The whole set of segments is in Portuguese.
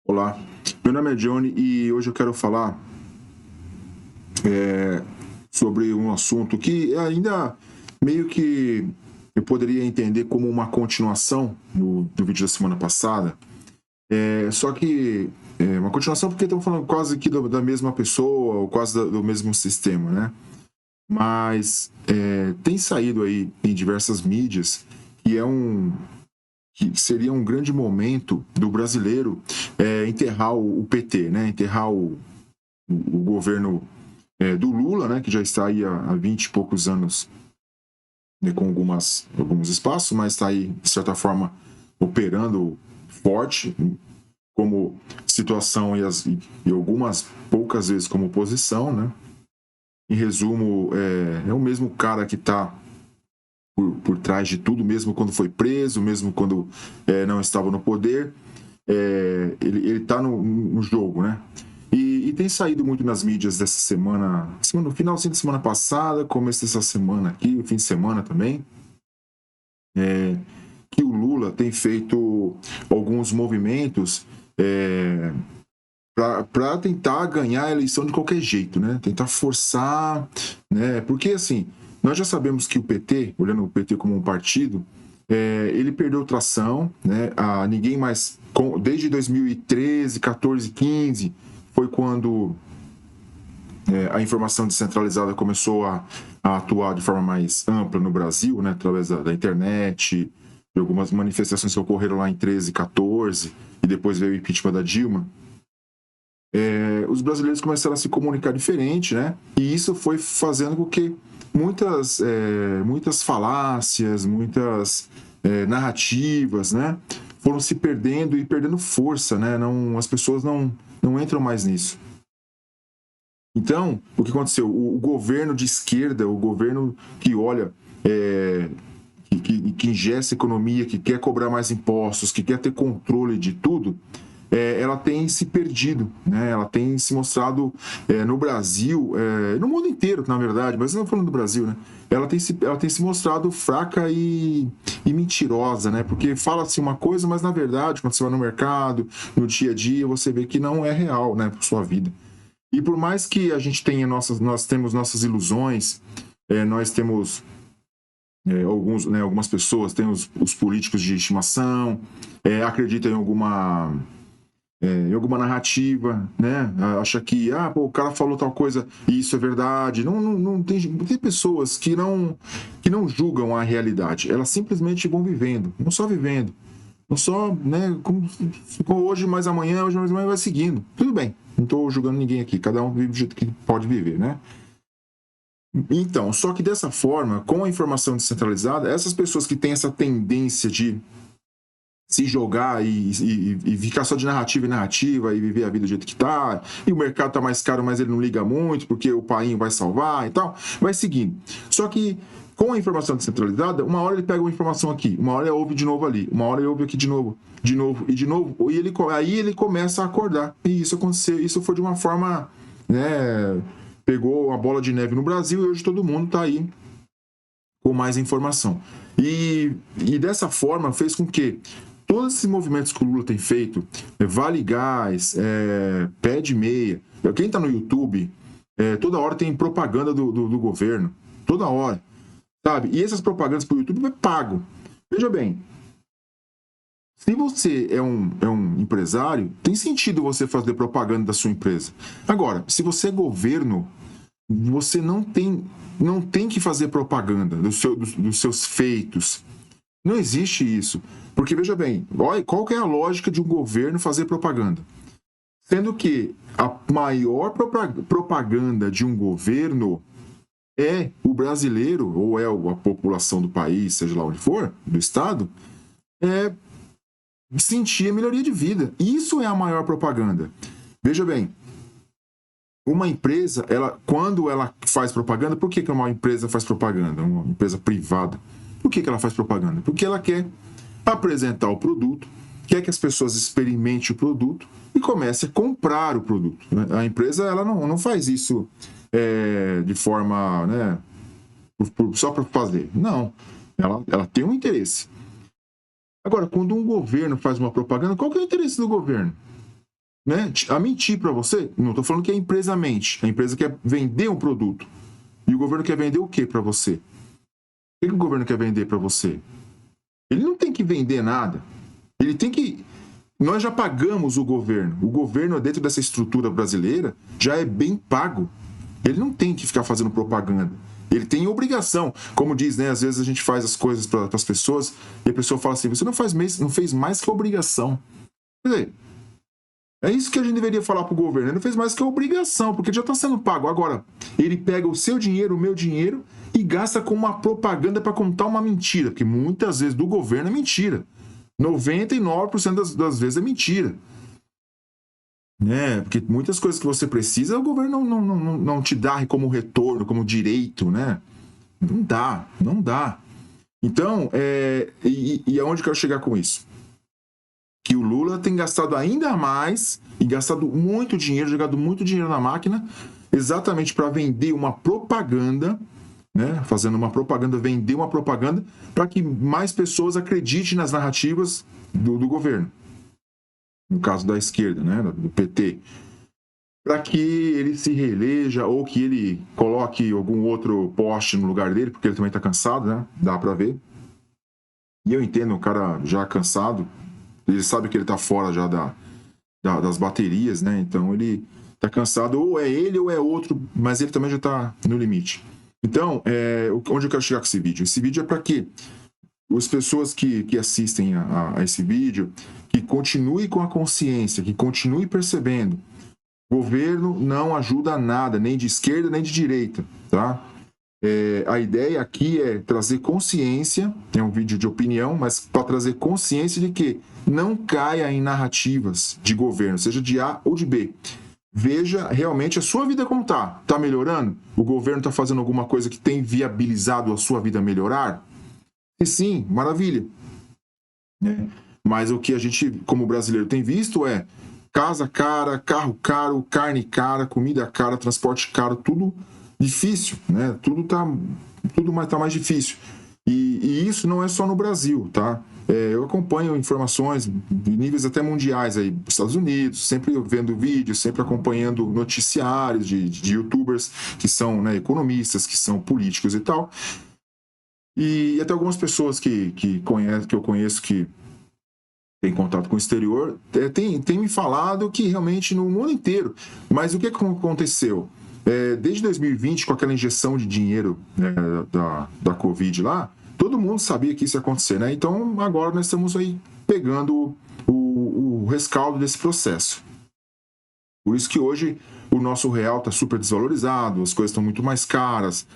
Olá, meu nome é Johnny e hoje eu quero falar sobre um assunto que ainda meio que eu poderia entender como uma continuação do vídeo da semana passada. Só que é uma continuação porque estamos falando quase que da mesma pessoa ou quase do mesmo sistema, né? Mas tem saído aí em diversas mídias que que seria um grande momento do brasileiro enterrar o PT, né? Enterrar o governo do Lula, né, que já está aí há 20 e poucos anos, né, com alguns espaços, mas está aí, de certa forma, operando forte como situação e algumas poucas vezes como oposição, né? Em resumo, é o mesmo cara que está por trás de tudo, mesmo quando foi preso, mesmo quando não estava no poder, ele está no jogo, né? E tem saído muito nas mídias dessa semana, no finalzinho da semana passada, começo dessa semana aqui, o fim de semana também, que o Lula tem feito alguns movimentos para tentar ganhar a eleição de qualquer jeito, né? Tentar forçar, né? Porque assim, nós já sabemos que o PT, olhando o PT como um partido, ele perdeu tração, né? Ninguém mais, desde 2013, 14, 15, foi quando a informação descentralizada começou a atuar de forma mais ampla no Brasil, né? Através da internet, de algumas manifestações que ocorreram lá em 13, 14, e depois veio o impeachment da Dilma. Os brasileiros começaram a se comunicar diferente, né? E isso foi fazendo com que muitas falácias, muitas narrativas, né? Foram se perdendo e perdendo força, né? As pessoas não entram mais nisso. Então, o que aconteceu? O governo de esquerda, o governo que olha, que ingessa a economia, que quer cobrar mais impostos, que quer ter controle de tudo, ela tem se perdido, né? Ela tem se mostrado no Brasil, no mundo inteiro, na verdade, mas não falando do Brasil, né? Ela tem se mostrado fraca e mentirosa, né? Porque fala-se uma coisa, mas na verdade, quando você vai no mercado, no dia a dia, você vê que não é real, né, para sua vida. E por mais que a gente tenha nós temos nossas ilusões, nós temos algumas pessoas têm os políticos de estimação, acreditam em alguma narrativa, né? Acha que o cara falou tal coisa e isso é verdade. Não tem pessoas que não julgam a realidade. Elas simplesmente vão vivendo, não só vivendo, não só, né? Como ficou hoje, mais amanhã, hoje mais amanhã vai seguindo. Tudo bem. Não estou julgando ninguém aqui. Cada um vive do jeito que pode viver, né? Então, só que dessa forma, com a informação descentralizada, essas pessoas que têm essa tendência de se jogar e ficar só de narrativa em narrativa e viver a vida do jeito que tá, e o mercado tá mais caro, mas ele não liga muito, porque o painho vai salvar e tal, vai seguindo. Só que com a informação descentralizada, uma hora ele pega uma informação aqui, uma hora ele ouve de novo ali, uma hora ele ouve aqui de novo e de novo, aí ele começa a acordar. E isso aconteceu, isso foi de uma forma, né, pegou uma bola de neve no Brasil e hoje todo mundo tá aí com mais informação. E dessa forma fez com que todos esses movimentos que o Lula tem feito, Vale Gás, Pé de Meia, quem está no YouTube, toda hora tem propaganda do governo, toda hora, sabe? E essas propagandas para o YouTube é pago. Veja bem, se você é um empresário, tem sentido você fazer propaganda da sua empresa. Agora, se você é governo, você não tem que fazer propaganda dos seus feitos. Não existe isso. Porque, veja bem, olha, qual que é a lógica de um governo fazer propaganda? Sendo que a maior propaganda de um governo é o brasileiro, ou é a população do país, seja lá onde for, do Estado, sentir a melhoria de vida. Isso é a maior propaganda. Veja bem, uma empresa, quando ela faz propaganda, por que uma empresa faz propaganda? Uma empresa privada. Por que ela faz propaganda? Porque ela quer apresentar o produto, quer que as pessoas experimentem o produto e comecem a comprar o produto. A empresa ela não faz isso de forma, né, só para fazer. Não. Ela tem um interesse. Agora, quando um governo faz uma propaganda, qual que é o interesse do governo? né, a mentir para você. Não estou falando que a empresa mente. A empresa quer vender um produto. E o governo quer vender o que para você? O que o governo quer vender para você? Ele não tem que vender nada. Ele tem que... Nós já pagamos o governo. O governo, dentro dessa estrutura brasileira, já é bem pago. Ele não tem que ficar fazendo propaganda. Ele tem obrigação. Como diz, né? Às vezes a gente faz as coisas para as pessoas e a pessoa fala assim, você não fez mais que obrigação. Quer dizer, é isso que a gente deveria falar para o governo. Ele não fez mais que obrigação, porque ele já está sendo pago. Agora, ele pega o seu dinheiro, o meu dinheiro, e gasta com uma propaganda para contar uma mentira, porque muitas vezes do governo é mentira. 99% das vezes é mentira. Né? Porque muitas coisas que você precisa, o governo não te dá como retorno, como direito, né? Não dá, não dá. Então, e aonde eu quero chegar com isso? Que o Lula tem gastado ainda mais e gastado muito dinheiro, jogado muito dinheiro na máquina, exatamente para vender uma propaganda, né? Fazendo uma propaganda, vender uma propaganda para que mais pessoas acreditem nas narrativas do governo. No caso da esquerda, né? Do PT. Para que ele se reeleja ou que ele coloque algum outro poste no lugar dele, porque ele também está cansado, né? Dá para ver. E eu entendo o cara já cansado, ele sabe que ele está fora já das baterias, né? Então ele está cansado, ou é ele ou é outro, mas ele também já está no limite. Então, onde eu quero chegar com esse vídeo? Esse vídeo é para que as pessoas que assistem a esse vídeo, que continuem com a consciência, que continuem percebendo. O governo não ajuda a nada, nem de esquerda, nem de direita, tá? A ideia aqui é trazer consciência, é um vídeo de opinião, mas para trazer consciência de que não caia em narrativas de governo, seja de A ou de B. Veja realmente a sua vida como está. Está melhorando? O governo está fazendo alguma coisa que tem viabilizado a sua vida melhorar? E sim, maravilha. Mas o que a gente, como brasileiro, tem visto é casa cara, carro caro, carne cara, comida cara, transporte caro, tudo difícil, né? Tudo tá mais difícil. E isso não é só no Brasil, tá? Eu acompanho informações de níveis até mundiais aí, dos Estados Unidos, sempre vendo vídeos, sempre acompanhando noticiários de youtubers que são, né, economistas, que são políticos e tal. E até algumas pessoas que eu conheço que tem contato com o exterior, tem me falado que realmente no mundo inteiro. Mas o que aconteceu? Desde 2020, com aquela injeção de dinheiro, né, da Covid lá, todo mundo sabia que isso ia acontecer, né? Então agora nós estamos aí pegando o rescaldo desse processo. Por isso que hoje o nosso real está super desvalorizado, as coisas estão muito mais caras,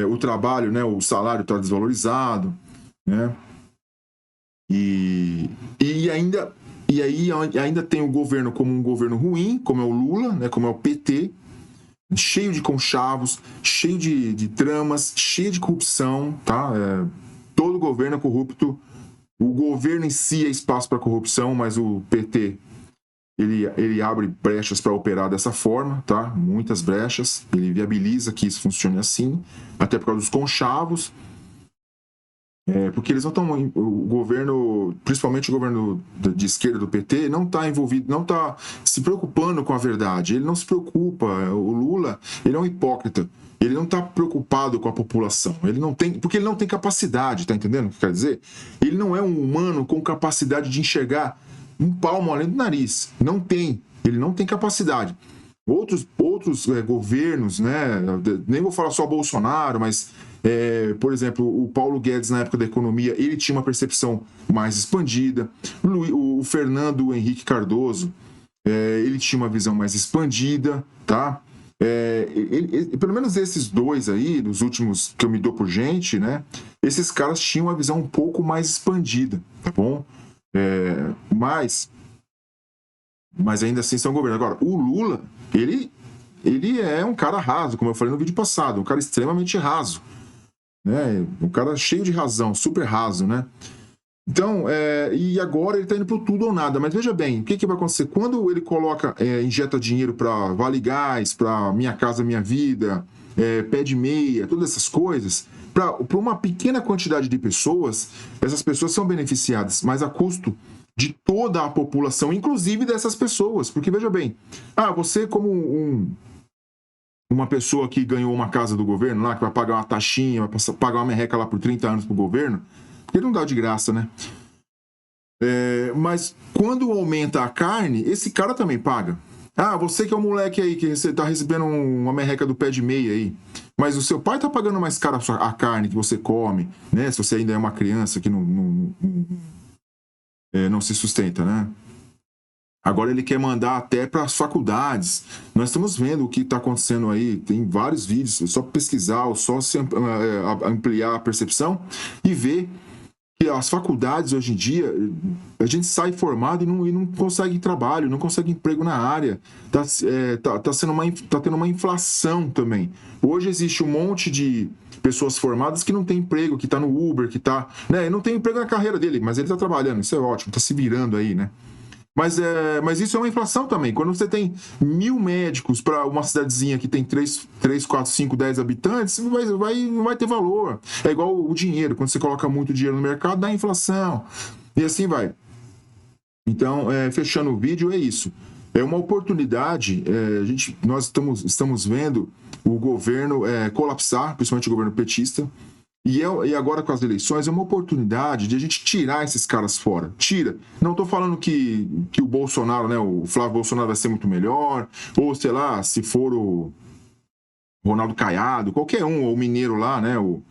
o trabalho, né, o salário está desvalorizado, né? E ainda tem o governo como um governo ruim, como é o Lula, né, como é o PT, cheio de conchavos, cheio de tramas, cheio de corrupção, tá? Todo governo é corrupto. O governo em si é espaço para corrupção, mas o PT ele abre brechas para operar dessa forma, tá? Muitas brechas. Ele viabiliza que isso funcione assim, até por causa dos conchavos. Porque eles não estão... O governo, principalmente o governo de esquerda do PT, não está envolvido, não está se preocupando com a verdade. Ele não se preocupa. O Lula, ele é um hipócrita. Ele não está preocupado com a população. Porque ele não tem capacidade, tá entendendo o que quer dizer? Ele não é um humano com capacidade de enxergar um palmo além do nariz. Não tem. Ele não tem capacidade. Outros governos, né? Nem vou falar só Bolsonaro, mas... por exemplo, o Paulo Guedes, na época da economia, ele tinha uma percepção mais expandida. O Fernando Henrique Cardoso, ele tinha uma visão mais expandida, tá? Pelo menos esses dois aí, dos últimos que eu me dou por gente, né? Esses caras tinham uma visão um pouco mais expandida, tá bom? Mas ainda assim são governo. Agora, o Lula, ele é um cara raso, como eu falei no vídeo passado, um cara extremamente raso. Né? Um cara cheio de razão, super raso, né? Então, e agora ele está indo para tudo ou nada. Mas veja bem, o que vai acontecer? Quando ele injeta dinheiro para Vale Gás, para Minha Casa Minha Vida, Pé de Meia, todas essas coisas, para uma pequena quantidade de pessoas, essas pessoas são beneficiadas, mas a custo de toda a população, inclusive dessas pessoas. Porque, veja bem, você como uma pessoa que ganhou uma casa do governo lá, que vai pagar uma taxinha, vai pagar uma merreca lá por 30 anos pro governo, porque não dá de graça, né? Mas quando aumenta a carne, esse cara também paga. Você que é um moleque aí que você tá recebendo uma merreca do pé de meia aí, mas o seu pai tá pagando mais caro a carne que você come, né? Se você ainda é uma criança que não se sustenta, né? Agora ele quer mandar até para as faculdades. Nós estamos vendo o que está acontecendo aí. Tem vários vídeos, é só pesquisar, ou só ampliar a percepção e ver que as faculdades hoje em dia, a gente sai formado e não consegue trabalho, não consegue emprego na área. Tá tendo uma inflação também. Hoje existe um monte de pessoas formadas que não tem emprego, que está no Uber, que tá, né, não tem emprego na carreira dele, mas ele está trabalhando, isso é ótimo, está se virando aí, né? Mas isso é uma inflação também. Quando você tem 1.000 médicos para uma cidadezinha que tem 3, 4, 5, 10 habitantes, não vai ter valor. É igual o dinheiro. Quando você coloca muito dinheiro no mercado, dá inflação. E assim vai. Então, fechando o vídeo, é isso. É uma oportunidade. Nós estamos vendo o governo colapsar, principalmente o governo petista. E agora com as eleições é uma oportunidade de a gente tirar esses caras fora. Tira. Não estou falando que o Bolsonaro, né, o Flávio Bolsonaro vai ser muito melhor, ou sei lá, se for o Ronaldo Caiado, qualquer um, ou o mineiro lá, né, o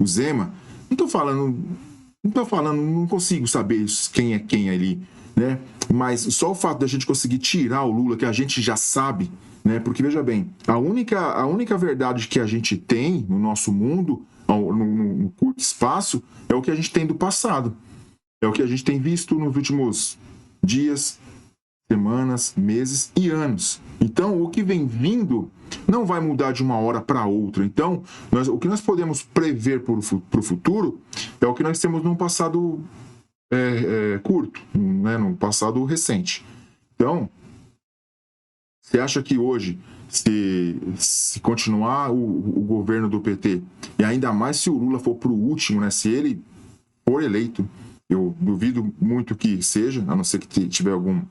Zema. Não estou falando, não consigo saber quem é quem ali, né? Mas só o fato da gente conseguir tirar o Lula, que a gente já sabe, né? Porque veja bem, a única verdade que a gente tem no nosso mundo, no curto espaço, é o que a gente tem do passado. É o que a gente tem visto nos últimos dias, semanas, meses e anos. Então, o que vem vindo não vai mudar de uma hora para outra. Então, o que nós podemos prever para o futuro é o que nós temos num passado curto, né? Num passado recente. Então, você acha que hoje, se continuar o governo do PT, e ainda mais se o Lula for para o último, né, se ele for eleito, eu duvido muito que seja, a não ser que tiver algum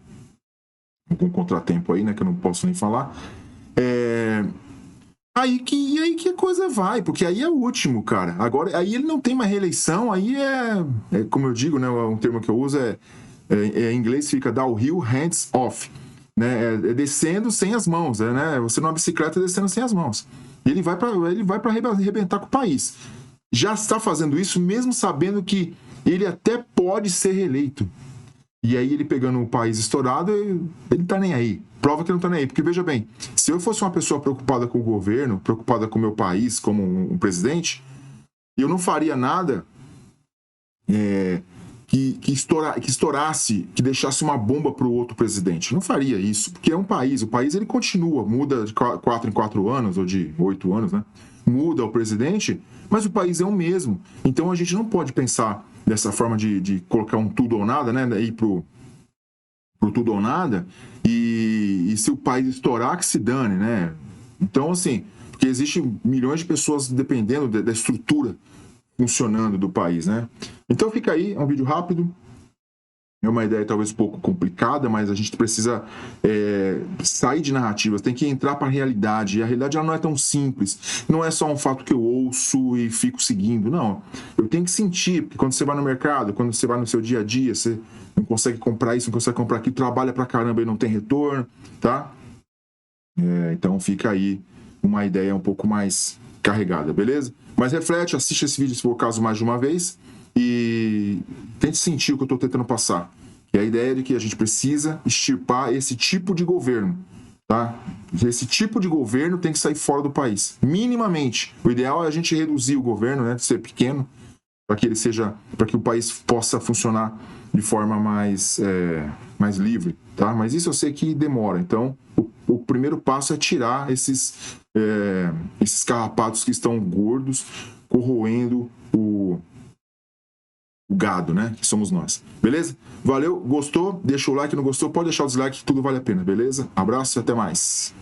contratempo aí, né, que eu não posso nem falar, aí que a coisa vai, porque aí é o último, cara. Agora, aí ele não tem mais reeleição, aí como eu digo, né, um termo que eu uso em inglês fica downhill hands off. Né, descendo sem as mãos, né? Você numa bicicleta descendo sem as mãos. E ele vai para arrebentar com o país. Já está fazendo isso, mesmo sabendo que ele até pode ser reeleito. E aí ele pegando o país estourado, ele tá nem aí. Prova que não tá nem aí. Porque veja bem, se eu fosse uma pessoa preocupada com o governo, preocupada com o meu país, como um presidente, eu não faria nada que estourasse, que deixasse uma bomba para o outro presidente. Não faria isso, porque é um país. O país ele continua, muda de 4 em 4 anos, ou de 8 anos, né? Muda o presidente, mas o país é o mesmo. Então a gente não pode pensar dessa forma de colocar um tudo ou nada, né? Ir pro tudo ou nada, e se o país estourar, que se dane, né? Então, assim, porque existem milhões de pessoas dependendo da estrutura funcionando do país, né? Então fica aí, é um vídeo rápido, é uma ideia talvez um pouco complicada, mas a gente precisa sair de narrativas, tem que entrar para a realidade, e a realidade ela não é tão simples, não é só um fato que eu ouço e fico seguindo, não. Eu tenho que sentir, porque quando você vai no mercado, quando você vai no seu dia a dia, você não consegue comprar isso, não consegue comprar aquilo, trabalha pra caramba e não tem retorno, tá? Então fica aí uma ideia um pouco mais carregada, beleza? Mas reflete, assiste esse vídeo se for o caso mais de uma vez e tente sentir o que eu estou tentando passar. E a ideia é de que a gente precisa extirpar esse tipo de governo, tá? Esse tipo de governo tem que sair fora do país, minimamente. O ideal é a gente reduzir o governo, né, ser pequeno, para que o país possa funcionar de forma mais livre, tá? Mas isso eu sei que demora. Então, o primeiro passo é tirar esses carrapatos que estão gordos, corroendo o gado, né? Que somos nós. Beleza? Valeu? Gostou? Deixa o like. Não gostou? Pode deixar o dislike, que tudo vale a pena. Beleza? Abraço e até mais.